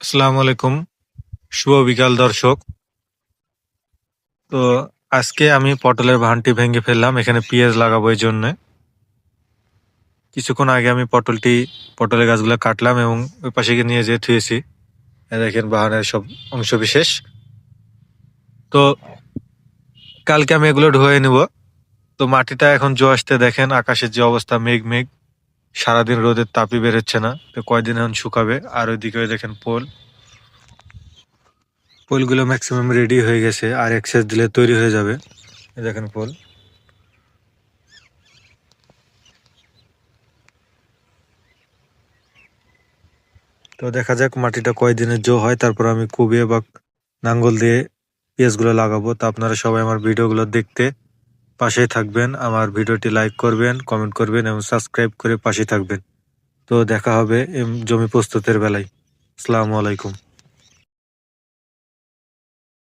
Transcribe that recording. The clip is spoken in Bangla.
আসসালামু আলাইকুম। শুভ বিকাল দর্শক। তো আজকে আমি পটলের ভানটি ভেঙে ফেললাম এখানে পেঁয়াজ লাগাবো এই জন্য। কিছুক্ষণ আগে আমি পটলের গাছগুলো কাটলাম এবং ওই পাশে গিয়ে নিয়ে যেয়ে থুয়েছি। দেখেন বাহানের সব অংশ বিশেষ। তো কালকে আমি এগুলো ধুয়ে নিব। তো মাটিটা এখন আসতে দেখেন আকাশের যে অবস্থা, মেঘ মেঘ। সারাদিন রোদের তাপই বেরোচ্ছে না, তো কয়দিন এখন শুকাবে। আর ওইদিকে দেখেন পোলগুলো ম্যাক্সিমাম রেডি হয়ে গেছে, আর এক্সেস দিলে তৈরি হয়ে যাবে। এই দেখেন পোল। তো দেখা যাক মাটিটা কয়দিনের হয়, তারপর আমি কুবিয়ে বা নাঙ্গল দিয়ে পেঁয়াজগুলো লাগাবো। তো আপনারা সবাই আমার ভিডিওগুলো দেখতে পাশেই থাকবেন, আমার ভিডিওটি লাইক করবেন, কমেন্ট করবেন এবং সাবস্ক্রাইব করে পাশে থাকবেন। তো দেখা হবে জমি প্রস্তুতের বেলায়। আসসালামু আলাইকুম।